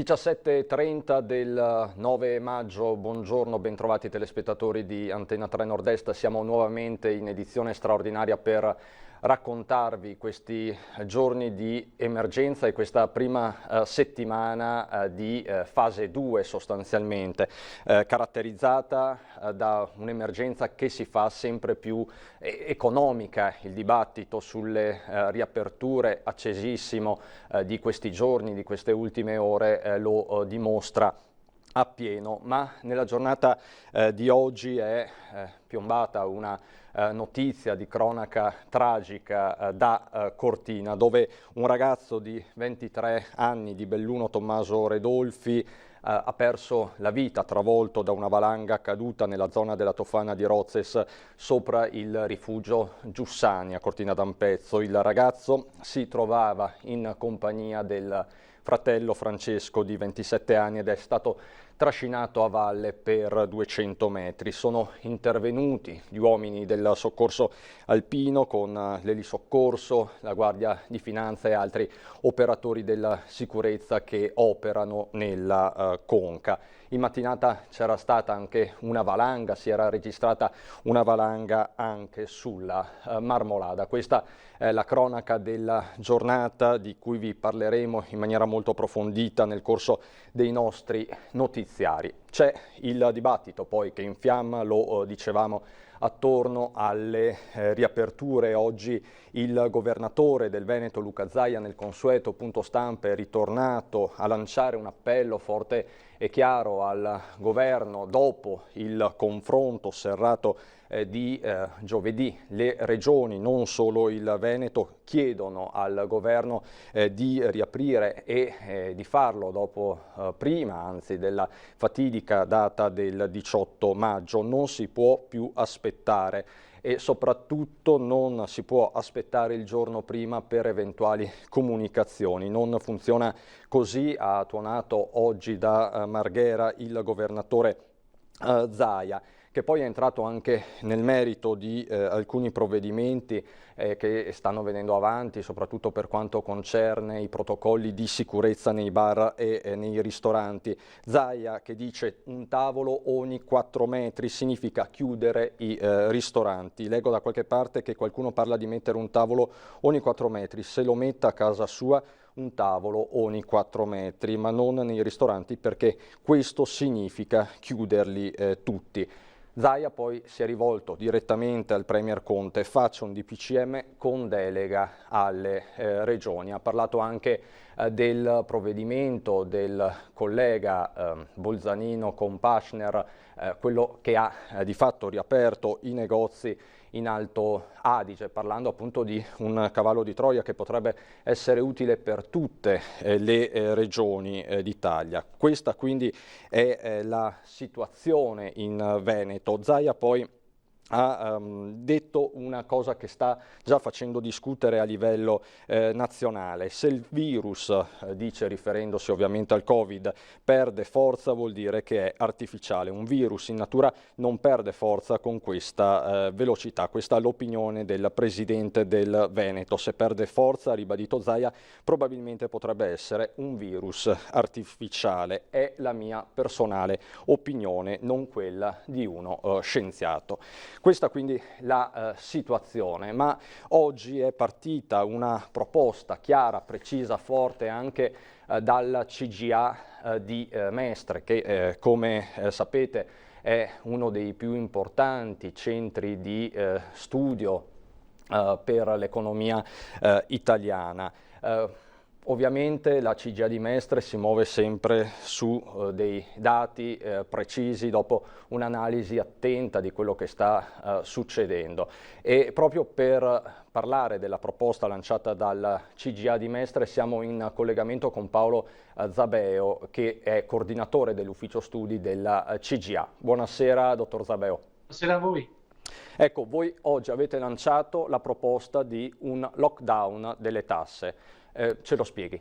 17:30 del 9 maggio, buongiorno, bentrovati telespettatori di Antenna 3 Nord-Est. Siamo nuovamente in edizione straordinaria per raccontarvi questi giorni di emergenza e questa prima settimana di fase 2 sostanzialmente, caratterizzata da un'emergenza che si fa sempre più economica. Il dibattito sulle riaperture accesissimo di questi giorni, di queste ultime ore, lo dimostra appieno, ma nella giornata di oggi è piombata una notizia di cronaca tragica da Cortina, dove un ragazzo di 23 anni di Belluno, Tommaso Redolfi, ha perso la vita travolto da una valanga caduta nella zona della Tofana di Rozes sopra il rifugio Giussani a Cortina d'Ampezzo. Il ragazzo si trovava in compagnia del fratello Francesco di 27 anni ed è stato trascinato a valle per 200 metri. Sono intervenuti gli uomini del soccorso alpino con l'elisoccorso, la Guardia di Finanza e altri operatori della sicurezza che operano nella conca. In mattinata c'era stata anche una valanga, si era registrata una valanga anche sulla Marmolada. Questa è la cronaca della giornata di cui vi parleremo in maniera molto approfondita nel corso dei nostri notiziari. C'è il dibattito poi che infiamma, lo dicevamo, attorno alle riaperture. Oggi il governatore del Veneto, Luca Zaia, nel consueto punto stampa è ritornato a lanciare un appello forte e chiaro al governo dopo il confronto serrato di giovedì. Le regioni, non solo il Veneto, chiedono al governo di riaprire e di farlo dopo prima, anzi, della fatidica data del 18 maggio. Non si può più aspettare e soprattutto non si può aspettare il giorno prima per eventuali comunicazioni. Non funziona così, ha tuonato oggi da Marghera il governatore Zaia, che poi è entrato anche nel merito di alcuni provvedimenti che stanno venendo avanti, soprattutto per quanto concerne i protocolli di sicurezza nei bar e nei ristoranti. Zaia che dice un tavolo ogni 4 metri significa chiudere i ristoranti. Leggo da qualche parte che qualcuno parla di mettere un tavolo ogni 4 metri, se lo metta a casa sua un tavolo ogni 4 metri, ma non nei ristoranti, perché questo significa chiuderli tutti. Zaia poi si è rivolto direttamente al Premier Conte: faccia un DPCM con delega alle regioni. Ha parlato anche del provvedimento del collega Bolzanino con Pachner, quello che ha di fatto riaperto i negozi in Alto Adige, parlando appunto di un cavallo di Troia che potrebbe essere utile per tutte le regioni d'Italia. Questa quindi è la situazione in Veneto. Zaia poi ha detto una cosa che sta già facendo discutere a livello nazionale. Se il virus, dice riferendosi ovviamente al Covid, perde forza, vuol dire che è artificiale. Un virus in natura non perde forza con questa velocità. Questa è l'opinione del presidente del Veneto. Se perde forza, ha ribadito Zaia, probabilmente potrebbe essere un virus artificiale. È la mia personale opinione, non quella di uno scienziato. Questa quindi la situazione, ma oggi è partita una proposta chiara, precisa, forte anche dal CGA di Mestre, che come sapete è uno dei più importanti centri di studio per l'economia italiana. Ovviamente la CGA di Mestre si muove sempre su dei dati precisi dopo un'analisi attenta di quello che sta succedendo, e proprio per parlare della proposta lanciata dal CGA di Mestre siamo in collegamento con Paolo Zabeo, che è coordinatore dell'ufficio studi della CGA. Buonasera dottor Zabeo. Buonasera a voi. Ecco, voi oggi avete lanciato la proposta di un lockdown delle tasse. Ce lo spieghi?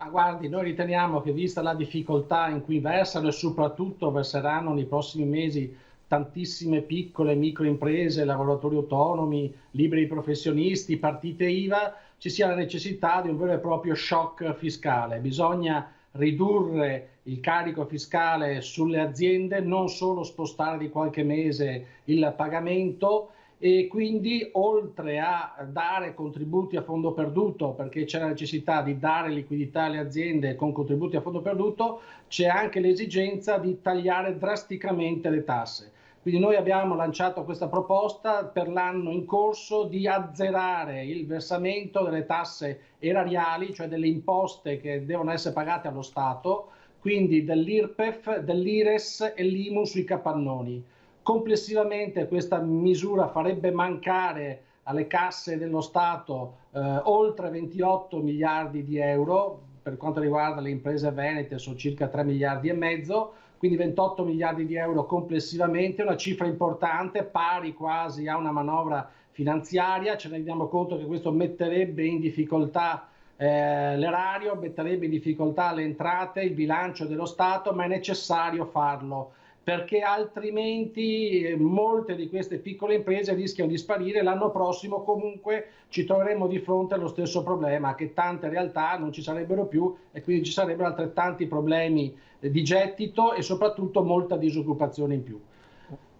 Guardi, noi riteniamo che, vista la difficoltà in cui versano e soprattutto verseranno nei prossimi mesi tantissime piccole e micro imprese, lavoratori autonomi, liberi professionisti, partite IVA, ci sia la necessità di un vero e proprio shock fiscale. Bisogna ridurre il carico fiscale sulle aziende, non solo spostare di qualche mese il pagamento, e quindi oltre a dare contributi a fondo perduto, perché c'è la necessità di dare liquidità alle aziende con contributi a fondo perduto, c'è anche l'esigenza di tagliare drasticamente le tasse. Quindi noi abbiamo lanciato questa proposta per l'anno in corso di azzerare il versamento delle tasse erariali, cioè delle imposte che devono essere pagate allo Stato, quindi dell'IRPEF, dell'IRES e l'IMU sui capannoni. Complessivamente questa misura farebbe mancare alle casse dello Stato oltre 28 miliardi di euro, per quanto riguarda le imprese venete sono circa 3 miliardi e mezzo, quindi 28 miliardi di euro complessivamente, una cifra importante, pari quasi a una manovra finanziaria. Ce ne rendiamo conto che questo metterebbe in difficoltà l'erario, metterebbe in difficoltà le entrate, il bilancio dello Stato, ma è necessario farlo, perché altrimenti molte di queste piccole imprese rischiano di sparire. L'anno prossimo comunque ci troveremo di fronte allo stesso problema, che tante realtà non ci sarebbero più e quindi ci sarebbero altrettanti problemi di gettito e soprattutto molta disoccupazione in più.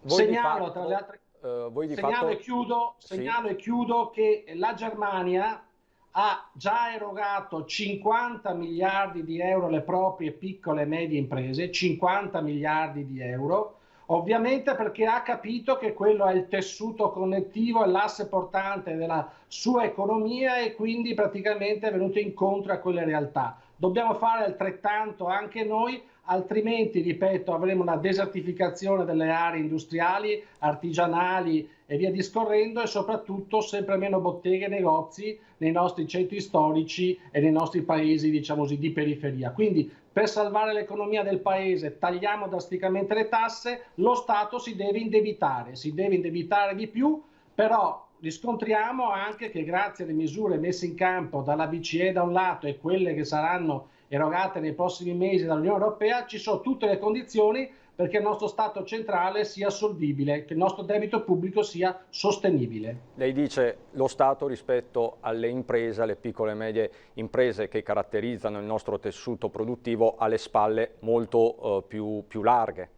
Segnalo tra le altre segnalo e chiudo che la Germania ha già erogato 50 miliardi di euro alle proprie piccole e medie imprese, 50 miliardi di euro, ovviamente perché ha capito che quello è il tessuto connettivo, è l'asse portante della sua economia e quindi praticamente è venuto incontro a quelle realtà. Dobbiamo fare altrettanto anche noi, altrimenti, ripeto, avremo una desertificazione delle aree industriali, artigianali e via discorrendo, e soprattutto sempre meno botteghe e negozi nei nostri centri storici e nei nostri paesi, diciamo così, di periferia. Quindi per salvare l'economia del paese tagliamo drasticamente le tasse, lo Stato si deve indebitare di più, però riscontriamo anche che grazie alle misure messe in campo dalla BCE da un lato e quelle che saranno erogate nei prossimi mesi dall'Unione Europea, ci sono tutte le condizioni perché il nostro Stato centrale sia solvibile, che il nostro debito pubblico sia sostenibile. Lei dice lo Stato rispetto alle imprese, alle piccole e medie imprese che caratterizzano il nostro tessuto produttivo, ha le spalle molto più larghe.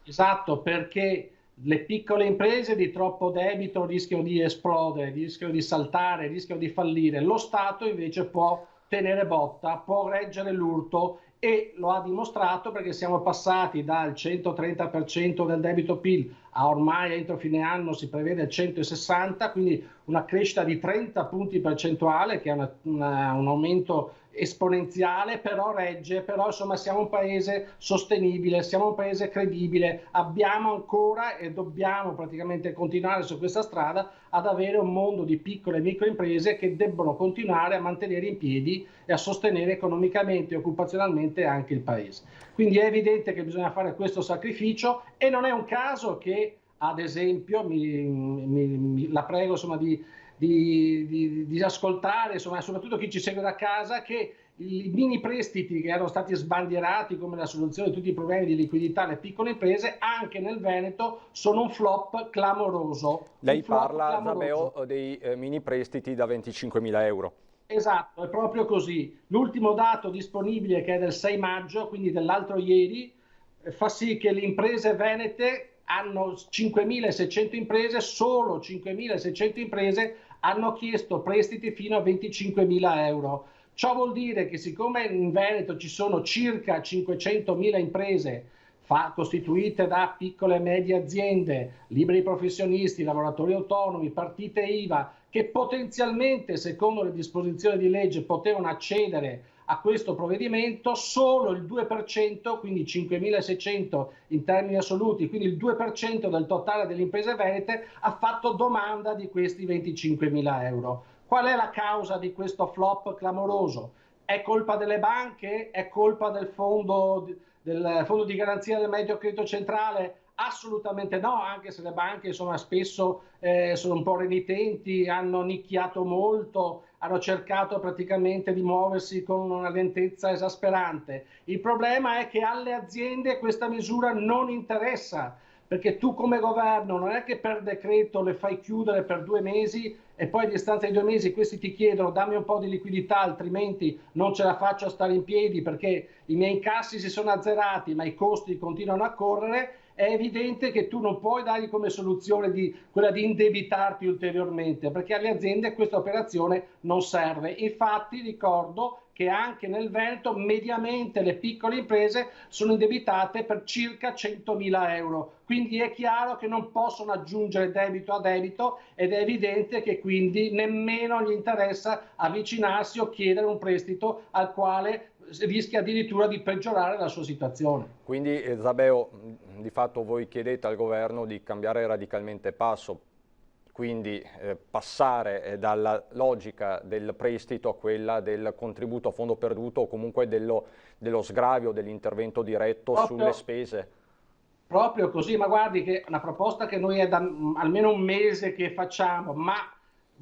Esatto, perché le piccole imprese di troppo debito rischiano di esplodere, rischiano di saltare, rischiano di fallire. Lo Stato invece può tenere botta, può reggere l'urto e lo ha dimostrato, perché siamo passati dal 130% del debito PIL a ormai entro fine anno si prevede il 160, quindi una crescita di 30 punti percentuali, che è un aumento esponenziale, però regge, però insomma siamo un paese sostenibile, siamo un paese credibile, abbiamo ancora e dobbiamo praticamente continuare su questa strada ad avere un mondo di piccole e micro imprese che debbono continuare a mantenere in piedi e a sostenere economicamente e occupazionalmente anche il paese. Quindi è evidente che bisogna fare questo sacrificio e non è un caso che, ad esempio, la prego insomma di ascoltare, insomma, soprattutto chi ci segue da casa, che i mini prestiti che erano stati sbandierati come la soluzione di tutti i problemi di liquidità alle piccole imprese, anche nel Veneto sono un flop clamoroso. Lei parla, Zabeo, dei mini prestiti da 25.000 euro. Esatto, è proprio così. L'ultimo dato disponibile, che è del 6 maggio, quindi dell'altro ieri, fa sì che le imprese venete hanno 5.600 imprese, solo 5.600 imprese hanno chiesto prestiti fino a 25.000 euro. Ciò vuol dire che siccome in Veneto ci sono circa 500.000 imprese costituite da piccole e medie aziende, liberi professionisti, lavoratori autonomi, partite IVA, che potenzialmente, secondo le disposizioni di legge, potevano accedere a questo provvedimento, solo il 2%, quindi 5.600 in termini assoluti, quindi il 2% del totale delle imprese venete ha fatto domanda di questi 25.000 euro. Qual è la causa di questo flop clamoroso? È colpa delle banche? È colpa del fondo di garanzia del Medio Credito Centrale? Assolutamente no, anche se le banche insomma, spesso sono un po' renitenti, hanno nicchiato molto, hanno cercato praticamente di muoversi con una lentezza esasperante. Il problema è che alle aziende questa misura non interessa, perché tu come governo non è che per decreto le fai chiudere per 2 mesi e poi a distanza di 2 mesi questi ti chiedono dammi un po' di liquidità, altrimenti non ce la faccio a stare in piedi perché i miei incassi si sono azzerati ma i costi continuano a correre. È evidente che tu non puoi dargli come soluzione quella di indebitarti ulteriormente, perché alle aziende questa operazione non serve. Infatti ricordo che anche nel Veneto mediamente le piccole imprese sono indebitate per circa 100.000 euro, quindi è chiaro che non possono aggiungere debito a debito ed è evidente che quindi nemmeno gli interessa avvicinarsi o chiedere un prestito al quale rischia addirittura di peggiorare la sua situazione. Quindi Zabeo, di fatto voi chiedete al governo di cambiare radicalmente passo, quindi passare dalla logica del prestito a quella del contributo a fondo perduto o comunque dello sgravio dell'intervento diretto sulle spese. Proprio così, ma guardi che è una proposta che noi è da almeno un mese che facciamo, ma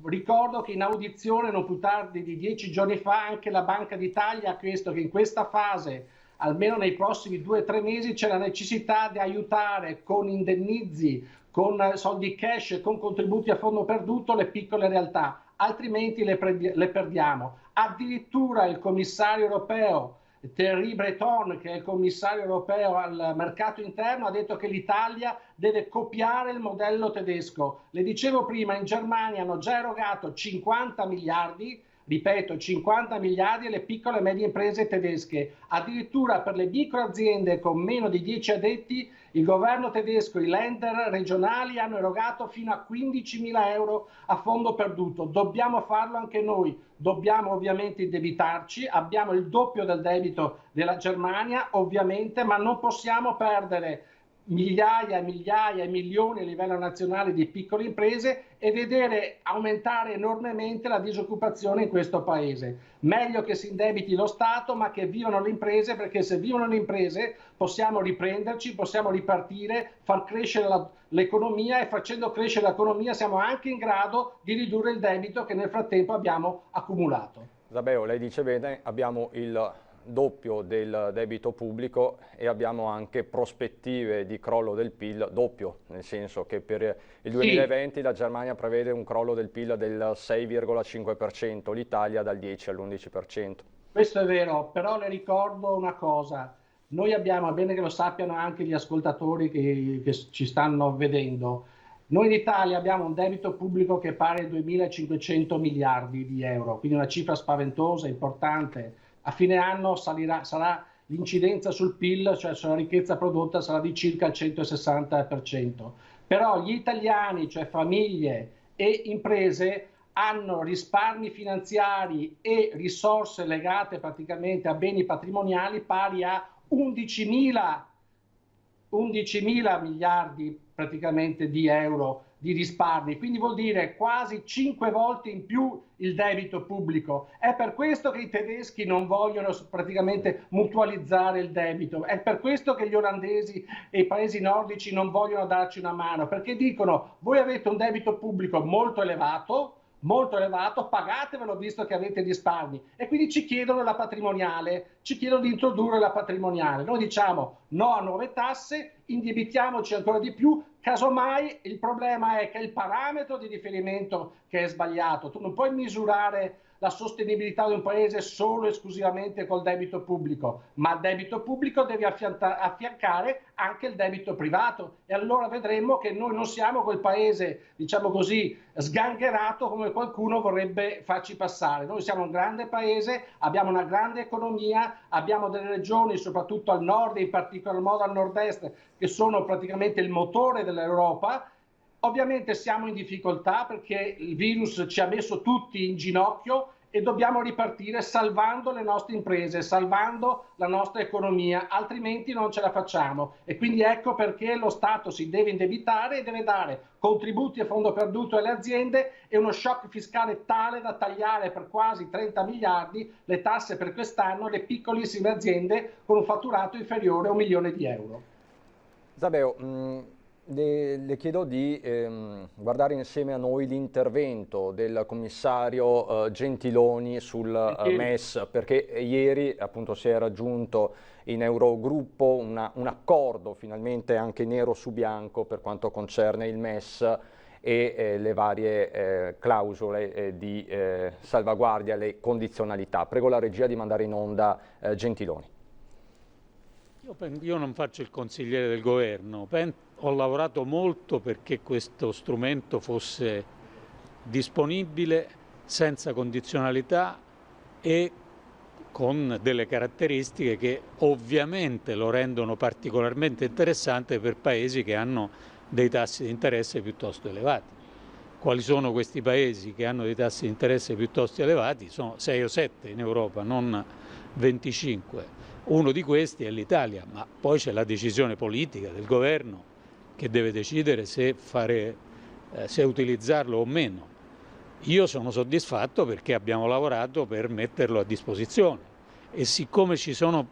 ricordo che in audizione non più tardi di 10 giorni fa anche la Banca d'Italia ha chiesto che in questa fase, almeno nei prossimi 2 o 3 mesi, c'è la necessità di aiutare con indennizi, con soldi cash, con contributi a fondo perduto le piccole realtà, altrimenti le perdiamo. Addirittura il commissario europeo Thierry Breton, che è il commissario europeo al mercato interno, ha detto che l'Italia deve copiare il modello tedesco. Le dicevo prima, in Germania hanno già erogato 50 miliardi, ripeto 50 miliardi alle piccole e medie imprese tedesche. Addirittura per le microaziende con meno di 10 addetti il governo tedesco, i Länder regionali hanno erogato fino a 15.000 euro a fondo perduto. Dobbiamo farlo anche noi, dobbiamo ovviamente indebitarci, abbiamo il doppio del debito della Germania ovviamente, ma non possiamo perdere migliaia e migliaia e milioni a livello nazionale di piccole imprese e vedere aumentare enormemente la disoccupazione in questo paese. Meglio che si indebiti lo Stato, ma che vivano le imprese, perché se vivono le imprese possiamo riprenderci, possiamo ripartire, far crescere l'economia e facendo crescere l'economia siamo anche in grado di ridurre il debito che nel frattempo abbiamo accumulato. Zabeo, lei dice bene, abbiamo il doppio del debito pubblico e abbiamo anche prospettive di crollo del PIL doppio, nel senso che per il 2020 la Germania prevede un crollo del PIL del 6,5%, l'Italia dal 10 all'11%. Questo è vero, però le ricordo una cosa, noi abbiamo, è bene che lo sappiano anche gli ascoltatori che ci stanno vedendo, noi in Italia abbiamo un debito pubblico che è pari a 2.500 miliardi di euro, quindi una cifra spaventosa, importante. A fine anno sarà l'incidenza sul PIL, cioè sulla ricchezza prodotta, sarà di circa il 160%. Però gli italiani, cioè famiglie e imprese, hanno risparmi finanziari e risorse legate praticamente a beni patrimoniali pari a 11.000 miliardi praticamente di euro di risparmi, quindi vuol dire quasi 5 volte in più il debito pubblico. È per questo che i tedeschi non vogliono praticamente mutualizzare il debito, è per questo che gli olandesi e i paesi nordici non vogliono darci una mano, perché dicono voi avete un debito pubblico molto elevato, pagatevelo visto che avete risparmi e quindi ci chiedono la patrimoniale, ci chiedono di introdurre la patrimoniale. Noi diciamo no a nuove tasse, indebitiamoci ancora di più, casomai il problema è che il parametro di riferimento che è sbagliato, tu non puoi misurare la sostenibilità di un paese solo e esclusivamente col debito pubblico, ma al debito pubblico devi affiancare anche il debito privato e allora vedremo che noi non siamo quel paese, diciamo così, sgangherato come qualcuno vorrebbe farci passare. Noi siamo un grande paese, abbiamo una grande economia, abbiamo delle regioni, soprattutto al nord e in particolar modo al nord-est, che sono praticamente il motore dell'Europa. Ovviamente siamo in difficoltà perché il virus ci ha messo tutti in ginocchio e dobbiamo ripartire salvando le nostre imprese, salvando la nostra economia, altrimenti non ce la facciamo. E quindi ecco perché lo Stato si deve indebitare e deve dare contributi a fondo perduto alle aziende e uno shock fiscale tale da tagliare per quasi 30 miliardi le tasse per quest'anno alle piccolissime aziende con un fatturato inferiore a 1 milione di euro. Zabeo, Le chiedo di guardare insieme a noi l'intervento del commissario Gentiloni sul MES, perché ieri appunto si è raggiunto in Eurogruppo un accordo finalmente anche nero su bianco per quanto concerne il MES e le varie clausole di salvaguardia, le condizionalità. Prego la regia di mandare in onda Gentiloni. Io non faccio il consigliere del governo, ho lavorato molto perché questo strumento fosse disponibile, senza condizionalità e con delle caratteristiche che ovviamente lo rendono particolarmente interessante per paesi che hanno dei tassi di interesse piuttosto elevati. Quali sono questi paesi che hanno dei tassi di interesse piuttosto elevati? Sono 6 o 7 in Europa, non 25. Uno di questi è l'Italia, ma poi c'è la decisione politica del governo che deve decidere se utilizzarlo o meno. Io sono soddisfatto perché abbiamo lavorato per metterlo a disposizione e siccome ci sono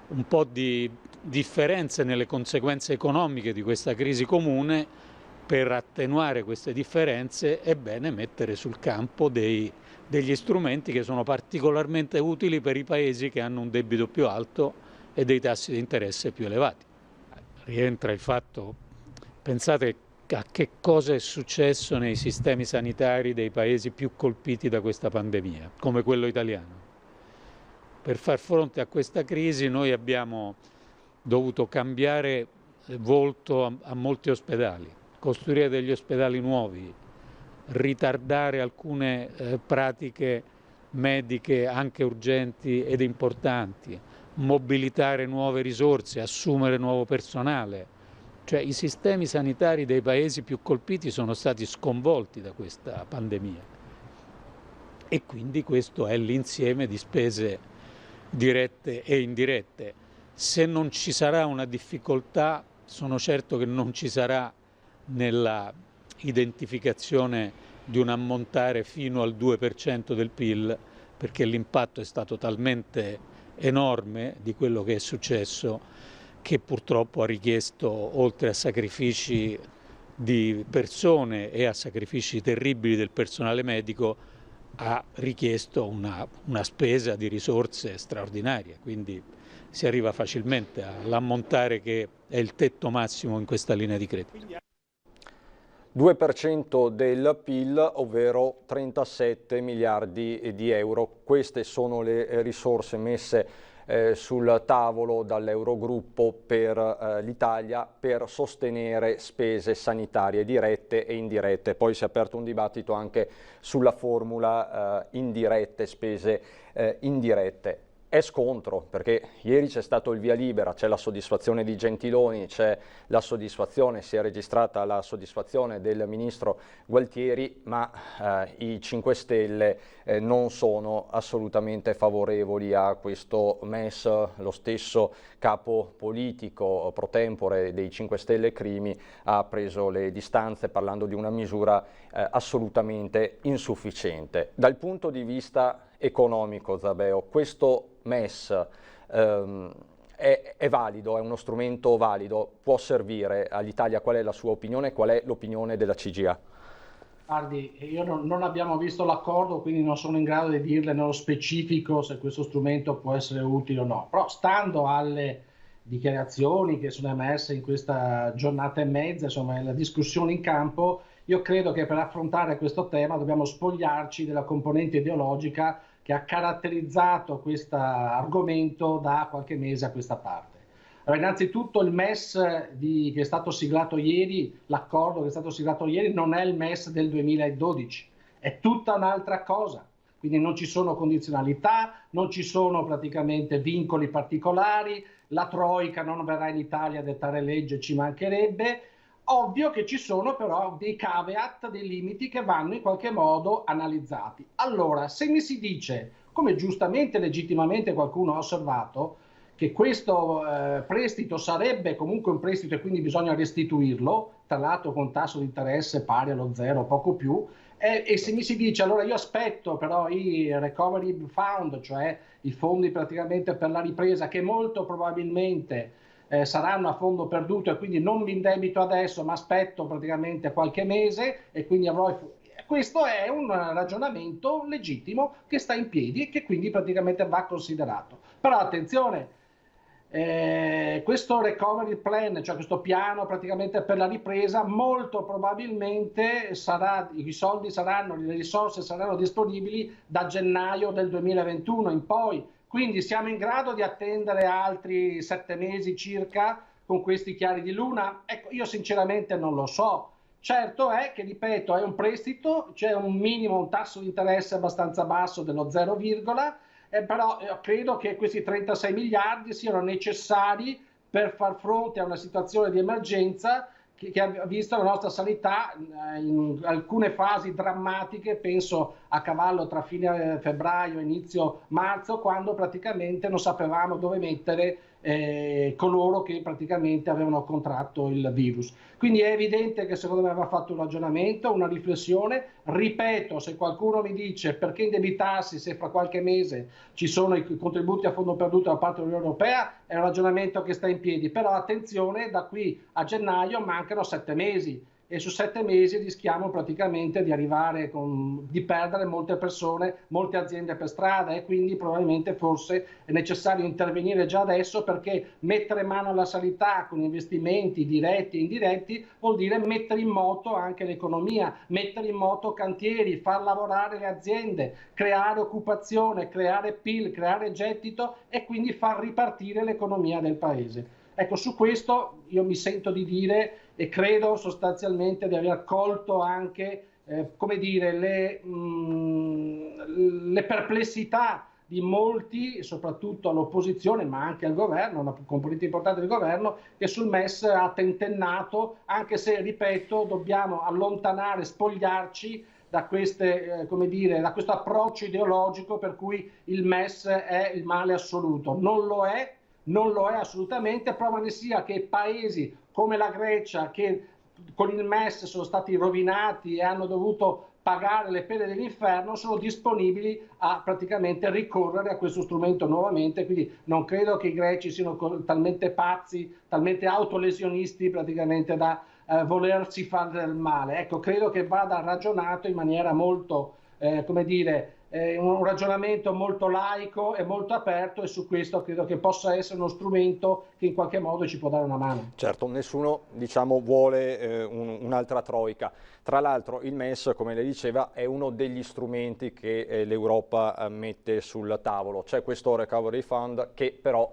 un po' di differenze nelle conseguenze economiche di questa crisi comune, per attenuare queste differenze è bene mettere sul campo degli strumenti che sono particolarmente utili per i paesi che hanno un debito più alto e dei tassi di interesse più elevati. Rientra il fatto, pensate a che cosa è successo nei sistemi sanitari dei paesi più colpiti da questa pandemia, come quello italiano. Per far fronte a questa crisi noi abbiamo dovuto cambiare volto a molti ospedali, costruire degli ospedali nuovi, ritardare alcune pratiche mediche anche urgenti ed importanti, mobilitare nuove risorse, assumere nuovo personale. Cioè i sistemi sanitari dei paesi più colpiti sono stati sconvolti da questa pandemia e quindi questo è l'insieme di spese dirette e indirette. Se non ci sarà una difficoltà, sono certo che non ci sarà nella identificazione di un ammontare fino al 2% del PIL, perché l'impatto è stato talmente enorme di quello che è successo che purtroppo ha richiesto, oltre a sacrifici di persone e a sacrifici terribili del personale medico, ha richiesto una spesa di risorse straordinaria, quindi si arriva facilmente all'ammontare che è il tetto massimo in questa linea di credito. 2% del PIL, ovvero 37 miliardi di euro. Queste sono le risorse messe sul tavolo dall'Eurogruppo per l'Italia per sostenere spese sanitarie dirette e indirette. Poi si è aperto un dibattito anche sulla formula indirette, spese indirette. È scontro, perché ieri c'è stato il via libera, c'è la soddisfazione di Gentiloni, c'è la soddisfazione, si è registrata la soddisfazione del ministro Gualtieri, ma i 5 Stelle non sono assolutamente favorevoli a questo MES. Lo stesso capo politico pro tempore dei 5 Stelle, Crimi, ha preso le distanze parlando di una misura assolutamente insufficiente. Dal punto di vista economico, Zabeo, questo MES è valido, è uno strumento valido, può servire all'Italia? Qual è la sua opinione? Qual è l'opinione della CGIA? Guardi, io non abbiamo visto l'accordo, quindi non sono in grado di dirle nello specifico se questo strumento può essere utile o no, però stando alle dichiarazioni che sono emerse in questa giornata e mezza, insomma, la discussione in campo, io credo che per affrontare questo tema dobbiamo spogliarci della componente ideologica che ha caratterizzato questo argomento da qualche mese a questa parte. Allora, innanzitutto il MES che è stato siglato ieri, l'accordo che è stato siglato ieri non è il MES del 2012, è tutta un'altra cosa. Quindi non ci sono condizionalità, non ci sono praticamente vincoli particolari, la Troica non verrà in Italia a dettare legge, ci mancherebbe. Ovvio che ci sono però dei caveat, dei limiti che vanno in qualche modo analizzati. Allora, se mi si dice, come giustamente e legittimamente qualcuno ha osservato, che questo prestito sarebbe comunque un prestito e quindi bisogna restituirlo, tra l'altro con tasso di interesse pari allo 0, poco più, e se mi si dice allora io aspetto però i recovery fund, cioè i fondi praticamente per la ripresa, che molto probabilmente saranno a fondo perduto e quindi non mi indebito adesso ma aspetto praticamente qualche mese e quindi questo è un ragionamento legittimo che sta in piedi e che quindi praticamente va considerato. Però attenzione, questo recovery plan, cioè questo piano praticamente per la ripresa, molto probabilmente i soldi saranno, le risorse saranno disponibili da gennaio del 2021 in poi. Quindi siamo in grado di attendere altri 7 mesi circa con questi chiari di luna? Ecco, io sinceramente non lo so. Certo è che, ripeto, è un prestito, c'è un minimo, un tasso di interesse abbastanza basso dello 0, però credo che questi 36 miliardi siano necessari per far fronte a una situazione di emergenza che ha visto la nostra sanità in alcune fasi drammatiche, penso a cavallo tra fine febbraio e inizio marzo, quando praticamente non sapevamo dove mettere coloro che praticamente avevano contratto il virus. Quindi è evidente che secondo me va fatto un ragionamento, una riflessione. Ripeto, se qualcuno mi dice perché indebitarsi se fra qualche mese ci sono i contributi a fondo perduto da parte dell'Unione Europea, è un ragionamento che sta in piedi, però attenzione, da qui a gennaio mancano 7 mesi e su 7 mesi rischiamo praticamente di arrivare di perdere molte persone, molte aziende per strada e quindi probabilmente forse è necessario intervenire già adesso, perché mettere mano alla sanità con investimenti diretti e indiretti vuol dire mettere in moto anche l'economia, mettere in moto cantieri, far lavorare le aziende, creare occupazione, creare PIL, creare gettito e quindi far ripartire l'economia del paese. Ecco, su questo io mi sento di dire e credo sostanzialmente di aver colto anche come dire, le perplessità di molti, soprattutto all'opposizione, ma anche al governo, una componente importante del governo, che sul MES ha tentennato, anche se, ripeto, dobbiamo allontanare, spogliarci da come dire, da questo approccio ideologico per cui il MES è il male assoluto. Non lo è assolutamente, prova ne sia che paesi come la Grecia, che con il MES sono stati rovinati e hanno dovuto pagare le pene dell'inferno, sono disponibili a praticamente ricorrere a questo strumento nuovamente. Quindi non credo che i greci siano talmente pazzi, talmente autolesionisti praticamente da volersi fare del male. Ecco, credo che vada ragionato in maniera molto, come dire, un ragionamento molto laico e molto aperto, e su questo credo che possa essere uno strumento che in qualche modo ci può dare una mano. Certo, nessuno diciamo vuole un'altra troica. Tra l'altro il MES, come lei diceva, è uno degli strumenti che l'Europa mette sul tavolo. C'è questo Recovery Fund che però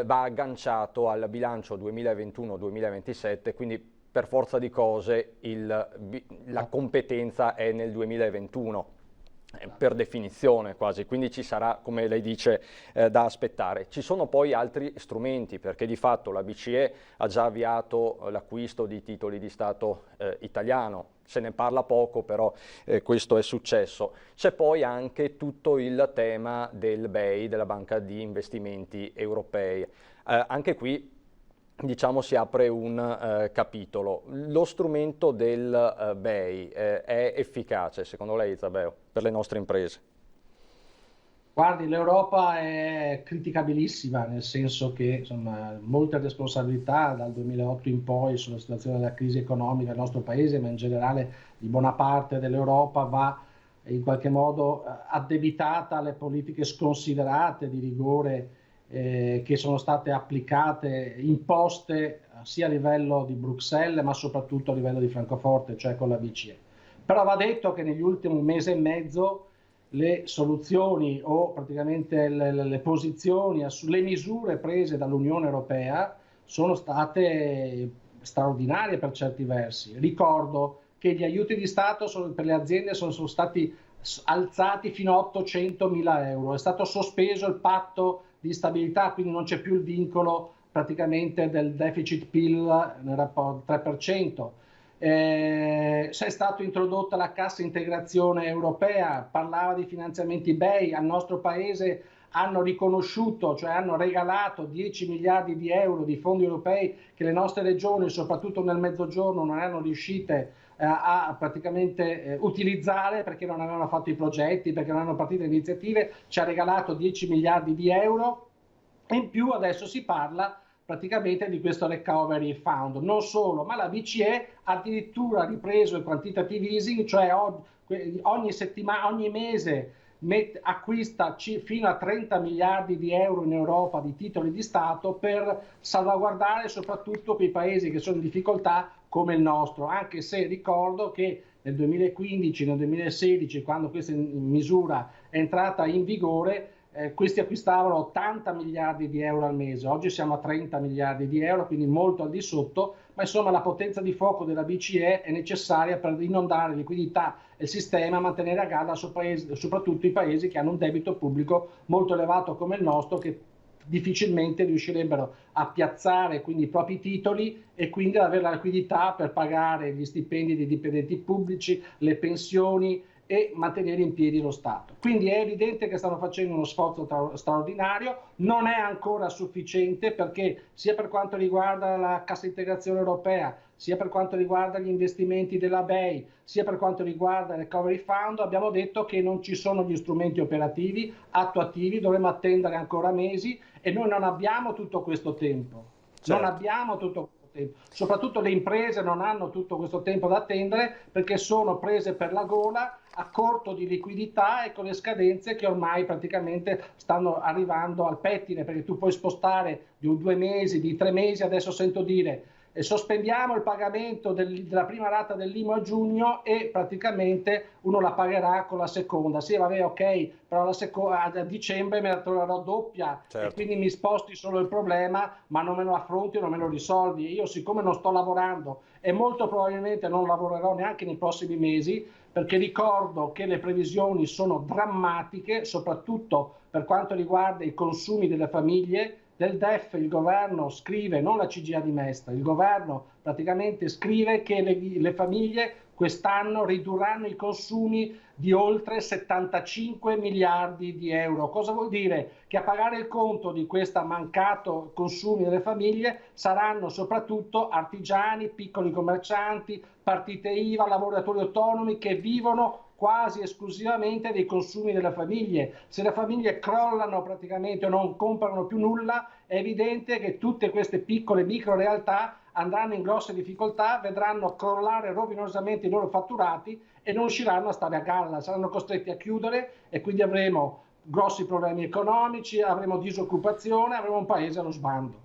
va agganciato al bilancio 2021-2027, quindi per forza di cose la competenza è nel 2021. Per definizione quasi, quindi ci sarà, come lei dice, da aspettare. Ci sono poi altri strumenti, perché di fatto la BCE ha già avviato l'acquisto di titoli di Stato italiano, se ne parla poco, però questo è successo. C'è poi anche tutto il tema del BEI, della Banca di Investimenti Europei. Anche qui diciamo si apre un capitolo. Lo strumento del BEI è efficace, secondo lei, Isabel, per le nostre imprese? Guardi, l'Europa è criticabilissima, nel senso che insomma, molte responsabilità dal 2008 in poi sulla situazione della crisi economica del nostro paese, ma in generale di buona parte dell'Europa, va in qualche modo addebitata alle politiche sconsiderate di rigore che sono state applicate, imposte sia a livello di Bruxelles ma soprattutto a livello di Francoforte, cioè con la BCE. Però va detto che negli ultimi mesi e mezzo le soluzioni o praticamente le posizioni, le misure prese dall'Unione Europea sono state straordinarie per certi versi. Ricordo che gli aiuti di Stato per le aziende sono stati alzati fino a 800.000 euro, è stato sospeso il patto di stabilità, quindi non c'è più il vincolo praticamente del deficit PIL nel rapporto 3%. È stata introdotta la cassa integrazione europea, parlava di finanziamenti BEI, al nostro paese hanno riconosciuto, cioè hanno regalato 10 miliardi di euro di fondi europei che le nostre regioni, soprattutto nel mezzogiorno, non erano riuscite a praticamente utilizzare perché non avevano fatto i progetti, perché non erano partite le iniziative. Ci ha regalato 10 miliardi di euro e in più adesso si parla praticamente di questo recovery fund. Non solo, ma la BCE ha addirittura ripreso il quantitative easing, cioè ogni settimana, ogni mese acquista fino a 30 miliardi di euro in Europa di titoli di Stato per salvaguardare soprattutto quei paesi che sono in difficoltà come il nostro, anche se ricordo che nel 2015, nel 2016, quando questa misura è entrata in vigore, questi acquistavano 80 miliardi di euro al mese, oggi siamo a 30 miliardi di euro, quindi molto al di sotto, ma insomma la potenza di fuoco della BCE è necessaria per inondare liquidità e il sistema, mantenere a galla soprattutto i paesi che hanno un debito pubblico molto elevato come il nostro, che difficilmente riuscirebbero a piazzare quindi i propri titoli e quindi ad avere la liquidità per pagare gli stipendi dei dipendenti pubblici, le pensioni e mantenere in piedi lo Stato. Quindi è evidente che stanno facendo uno sforzo straordinario, non è ancora sufficiente perché sia per quanto riguarda la cassa integrazione europea, sia per quanto riguarda gli investimenti della BEI, sia per quanto riguarda il Recovery Fund, abbiamo detto che non ci sono gli strumenti operativi, attuativi, dovremo attendere ancora mesi e noi non abbiamo tutto questo tempo. Certo. Non abbiamo tutto questo tempo. Soprattutto le imprese non hanno tutto questo tempo da attendere perché sono prese per la gola a corto di liquidità e con le scadenze che ormai praticamente stanno arrivando al pettine, perché tu puoi spostare di 2 mesi, di 3 mesi, adesso sento dire sospendiamo il pagamento della prima rata dell'IMU a giugno e praticamente uno la pagherà con la seconda. Sì, vabbè, ok, però a dicembre me la troverò doppia, certo. E quindi mi sposti solo il problema, ma non me lo affronti, non me lo risolvi. Io, siccome non sto lavorando e molto probabilmente non lavorerò neanche nei prossimi mesi, perché ricordo che le previsioni sono drammatiche, soprattutto per quanto riguarda i consumi delle famiglie. Del DEF il governo scrive, non la CGIA di Mestre, il governo praticamente scrive che le famiglie quest'anno ridurranno i consumi di oltre 75 miliardi di euro. Cosa vuol dire? Che a pagare il conto di questo mancato consumi delle famiglie saranno soprattutto artigiani, piccoli commercianti, partite IVA, lavoratori autonomi che vivono quasi esclusivamente dei consumi delle famiglie. Se le famiglie crollano praticamente o non comprano più nulla, è evidente che tutte queste piccole micro realtà andranno in grosse difficoltà, vedranno crollare rovinosamente i loro fatturati e non riusciranno a stare a galla, saranno costretti a chiudere e quindi avremo grossi problemi economici, avremo disoccupazione, avremo un paese allo sbando.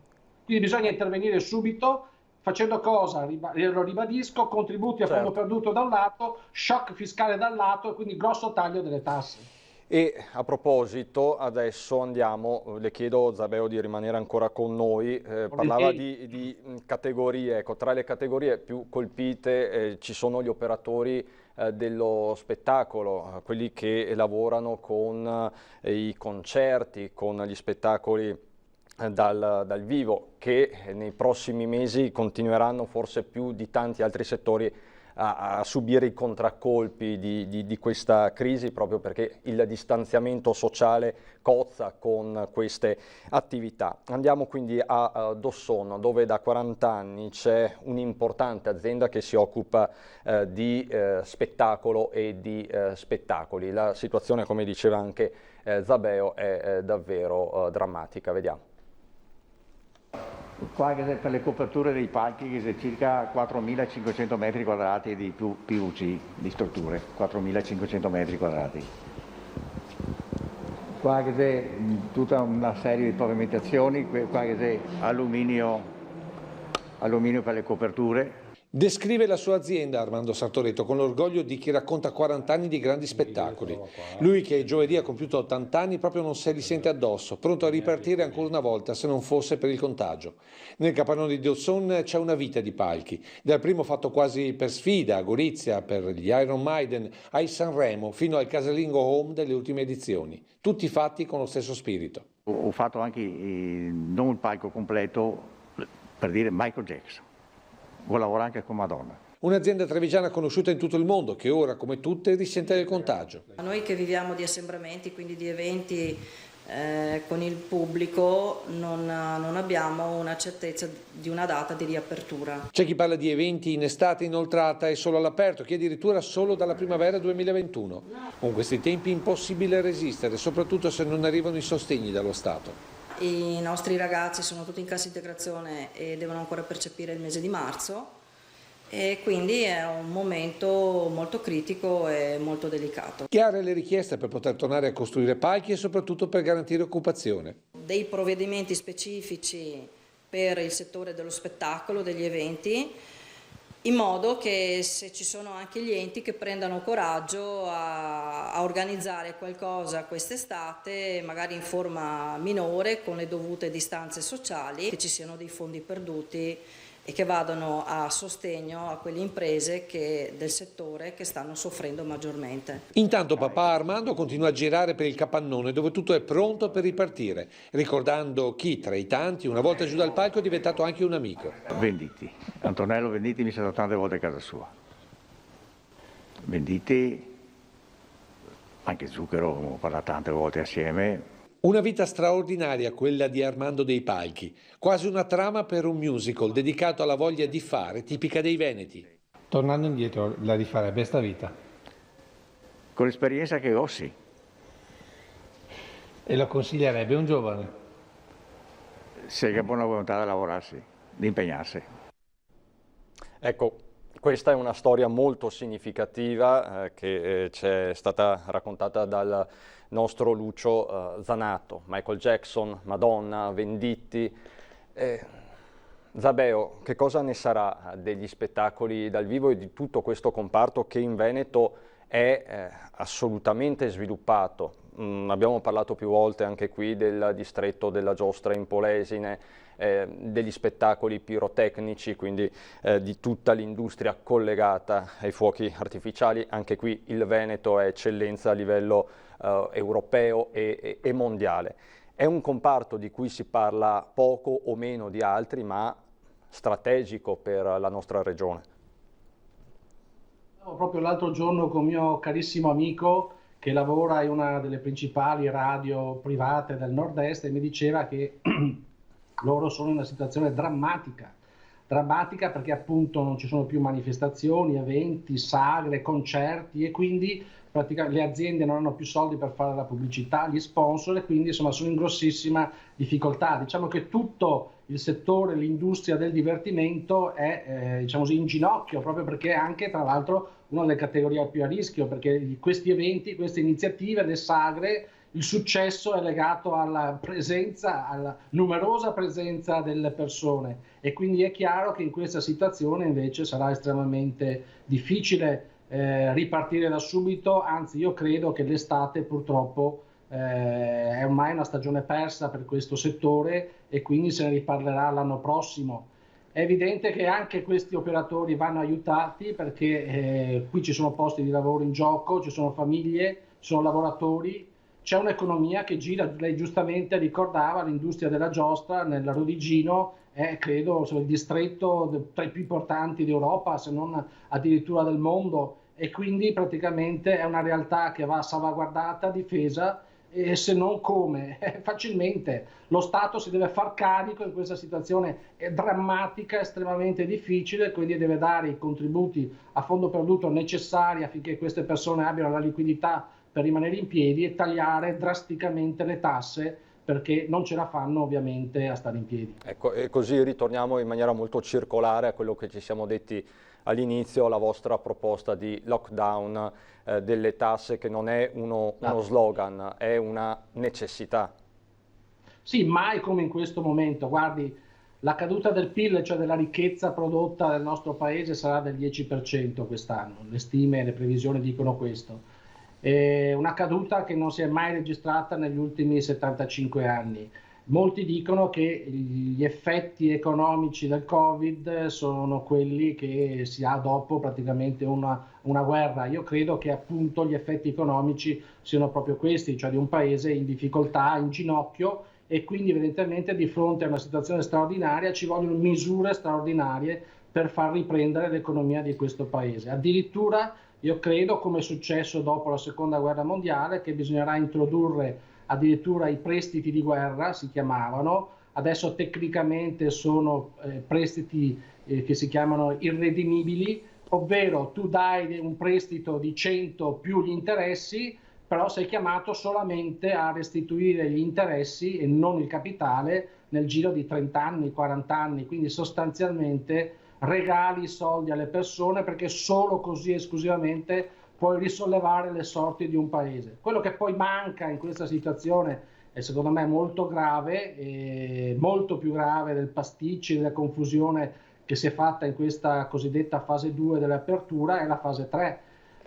Quindi bisogna intervenire subito. Facendo cosa? Lo ribadisco, contributi a fondo perduto da un lato, shock fiscale dal lato e quindi grosso taglio delle tasse. E a proposito, adesso andiamo, le chiedo Zabeo di rimanere ancora con noi, parlava di categorie, ecco, tra le categorie più colpite ci sono gli operatori dello spettacolo, quelli che lavorano con i concerti, con gli spettacoli dal vivo, che nei prossimi mesi continueranno forse più di tanti altri settori a subire i contraccolpi di questa crisi, proprio perché il distanziamento sociale cozza con queste attività. Andiamo quindi a Dossono, dove da 40 anni c'è un'importante azienda che si occupa di spettacolo e di spettacoli. La situazione, come diceva anche Zabeo, è davvero drammatica. Vediamo. Qua per le coperture dei palchi che c'è circa 4.500 metri quadrati di PVC, di strutture, 4.500 metri quadrati. Qua che c'è tutta una serie di pavimentazioni, qua che c'è alluminio per le coperture. Descrive la sua azienda Armando Sartoretto con l'orgoglio di chi racconta 40 anni di grandi spettacoli. Lui che giovedì ha compiuto 80 anni proprio non se li sente addosso, pronto a ripartire ancora una volta se non fosse per il contagio. Nel capannone di Dosson c'è una vita di palchi, dal primo fatto quasi per sfida a Gorizia, per gli Iron Maiden, ai Sanremo, fino al casalingo home delle ultime edizioni. Tutti fatti con lo stesso spirito. Ho fatto anche non il palco completo, per dire Michael Jackson. Vuoi lavorare anche con Madonna. Un'azienda trevigiana conosciuta in tutto il mondo che ora, come tutte, risente del contagio. Noi che viviamo di assembramenti, quindi di eventi con il pubblico, non abbiamo una certezza di una data di riapertura. C'è chi parla di eventi in estate inoltrata e solo all'aperto, chi addirittura solo dalla primavera 2021. Con questi tempi è impossibile resistere, soprattutto se non arrivano i sostegni dallo Stato. I nostri ragazzi sono tutti in cassa integrazione e devono ancora percepire il mese di marzo e quindi è un momento molto critico e molto delicato. Chiare le richieste per poter tornare a costruire palchi e soprattutto per garantire occupazione. Dei provvedimenti specifici per il settore dello spettacolo, degli eventi, in modo che se ci sono anche gli enti che prendano coraggio a organizzare qualcosa quest'estate, magari in forma minore, con le dovute distanze sociali, che ci siano dei fondi perduti e che vadano a sostegno a quelle imprese del settore che stanno soffrendo maggiormente. Intanto papà Armando continua a girare per il capannone dove tutto è pronto per ripartire, ricordando chi tra i tanti una volta giù dal palco è diventato anche un amico. Venditti, Antonello Venditti mi è stato tante volte a casa sua. Venditti, anche Zucchero, abbiamo parlato tante volte assieme. Una vita straordinaria quella di Armando dei Palchi, quasi una trama per un musical dedicato alla voglia di fare tipica dei Veneti. Tornando indietro, la rifarebbe sta vita? Con l'esperienza che ho, sì. E lo consiglierebbe un giovane? Se ha buona volontà di lavorarsi, di impegnarsi. Ecco, questa è una storia molto significativa che ci è stata raccontata dal nostro Lucio Zanato. Michael Jackson, Madonna, Venditti. Zabeo, che cosa ne sarà degli spettacoli dal vivo e di tutto questo comparto che in Veneto è assolutamente sviluppato? Abbiamo parlato più volte anche qui del distretto della giostra in Polesine, degli spettacoli pirotecnici, quindi di tutta l'industria collegata ai fuochi artificiali. Anche qui il Veneto è eccellenza a livello europeo e mondiale. È un comparto di cui si parla poco o meno di altri, ma strategico per la nostra regione. Proprio l'altro giorno con un mio carissimo amico che lavora in una delle principali radio private del nord-est e mi diceva che loro sono in una situazione drammatica perché appunto non ci sono più manifestazioni, eventi, sagre, concerti e quindi le aziende non hanno più soldi per fare la pubblicità, gli sponsor e quindi insomma sono in grossissima difficoltà. Diciamo che tutto il settore, l'industria del divertimento è diciamo così, in ginocchio proprio perché è anche tra l'altro una delle categorie più a rischio perché questi eventi, queste iniziative, le sagre, il successo è legato alla presenza, alla numerosa presenza delle persone e quindi è chiaro che in questa situazione invece sarà estremamente difficile ripartire da subito, anzi io credo che l'estate purtroppo è ormai una stagione persa per questo settore e quindi se ne riparlerà l'anno prossimo. È evidente che anche questi operatori vanno aiutati perché qui ci sono posti di lavoro in gioco, ci sono famiglie, ci sono lavoratori, c'è un'economia che gira, lei giustamente ricordava l'industria della giostra nel Rodigino, è credo il distretto tra i più importanti d'Europa, se non addirittura del mondo e quindi praticamente è una realtà che va salvaguardata, difesa e se non come? Facilmente. Lo Stato si deve far carico in questa situazione drammatica, estremamente difficile, quindi deve dare i contributi a fondo perduto necessari affinché queste persone abbiano la liquidità per rimanere in piedi e tagliare drasticamente le tasse perché non ce la fanno ovviamente a stare in piedi. Ecco, e così ritorniamo in maniera molto circolare a quello che ci siamo detti all'inizio, la vostra proposta di lockdown delle tasse che non è uno slogan, è una necessità. Sì, mai come in questo momento. Guardi, la caduta del PIL, cioè della ricchezza prodotta nel nostro paese, sarà del 10% quest'anno. Le stime e le previsioni dicono questo. Una caduta che non si è mai registrata negli ultimi 75 anni. Molti dicono che gli effetti economici del Covid sono quelli che si ha dopo praticamente una guerra. Io credo che appunto gli effetti economici siano proprio questi, cioè di un paese in difficoltà, in ginocchio e quindi evidentemente di fronte a una situazione straordinaria ci vogliono misure straordinarie per far riprendere l'economia di questo paese. Addirittura io credo, come è successo dopo la seconda guerra mondiale, che bisognerà introdurre addirittura i prestiti di guerra, si chiamavano, adesso tecnicamente sono prestiti che si chiamano irredimibili, ovvero tu dai un prestito di 100 più gli interessi, però sei chiamato solamente a restituire gli interessi e non il capitale nel giro di 30 anni, 40 anni, quindi sostanzialmente regali i soldi alle persone perché solo così esclusivamente puoi risollevare le sorti di un paese. Quello che poi manca in questa situazione è secondo me molto grave, molto più grave del pasticcio e della confusione che si è fatta in questa cosiddetta fase 2 dell'apertura, è la fase 3.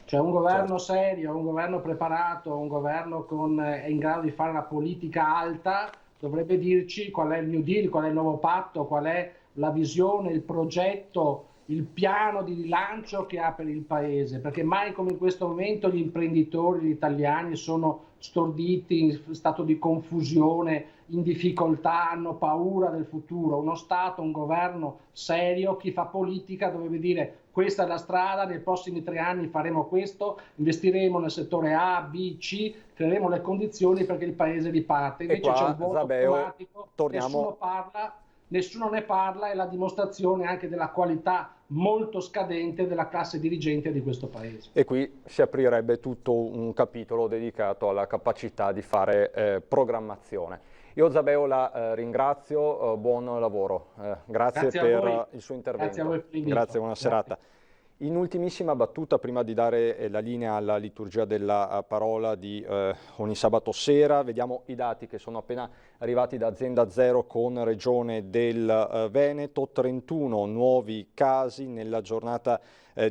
Cioè un governo serio, un governo preparato, un governo è in grado di fare una politica alta, dovrebbe dirci qual è il New Deal, qual è il nuovo patto, qual è la visione, il progetto, il piano di rilancio che ha per il paese, perché mai come in questo momento gli imprenditori gli italiani sono storditi, in stato di confusione, in difficoltà, hanno paura del futuro. Uno Stato, un governo serio, chi fa politica dovrebbe dire questa è la strada, nei prossimi 3 anni faremo questo, investiremo nel settore A, B, C, creeremo le condizioni perché il paese riparte. Invece c'è un voto automatico, nessuno ne parla, è la dimostrazione anche della qualità molto scadente della classe dirigente di questo paese. E qui si aprirebbe tutto un capitolo dedicato alla capacità di fare programmazione. Io Zabeo la ringrazio, buon lavoro, grazie per il suo intervento. Grazie a voi per l'invito. Grazie, buona serata. In ultimissima battuta, prima di dare la linea alla liturgia della parola di ogni sabato sera, vediamo i dati che sono appena arrivati da Azienda Zero con Regione del Veneto, 31 nuovi casi nella giornata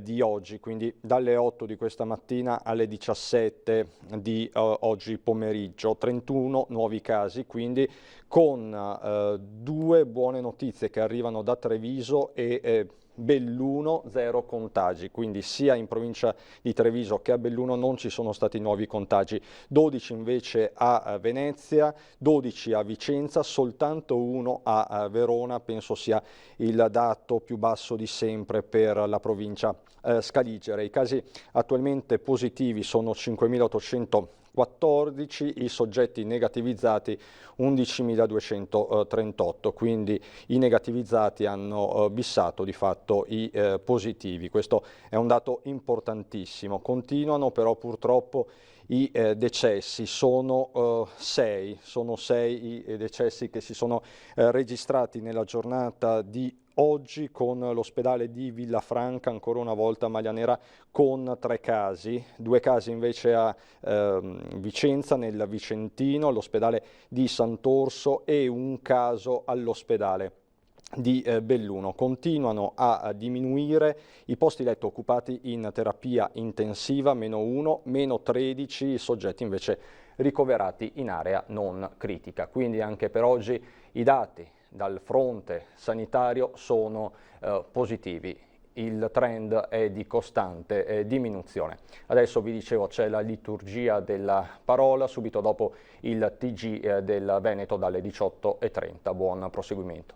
di oggi, quindi dalle 8 di questa mattina alle 17 di oggi pomeriggio, 31 nuovi casi, quindi con 2 buone notizie che arrivano da Treviso e Belluno 0 contagi, quindi sia in provincia di Treviso che a Belluno non ci sono stati nuovi contagi, 12 invece a Venezia, 12 a Vicenza, soltanto 1 a Verona, penso sia il dato più basso di sempre per la provincia scaligere. I casi attualmente positivi sono 5.814, i soggetti negativizzati 11.238, quindi i negativizzati hanno bissato di fatto i positivi. Questo è un dato importantissimo. Continuano però purtroppo i decessi, sono 6 i decessi che si sono registrati nella giornata di oggi, con l'ospedale di Villafranca ancora una volta a maglia nera con 3 casi, 2 casi invece a Vicenza nel Vicentino, all'ospedale di Sant'Orso e 1 caso all'ospedale di Belluno. Continuano a diminuire i posti letto occupati in terapia intensiva, -1, -13 i soggetti invece ricoverati in area non critica. Quindi anche per oggi i dati dal fronte sanitario sono positivi. Il trend è di costante diminuzione. Adesso vi dicevo c'è la liturgia della parola, subito dopo il TG del Veneto dalle 18:30. Buon proseguimento.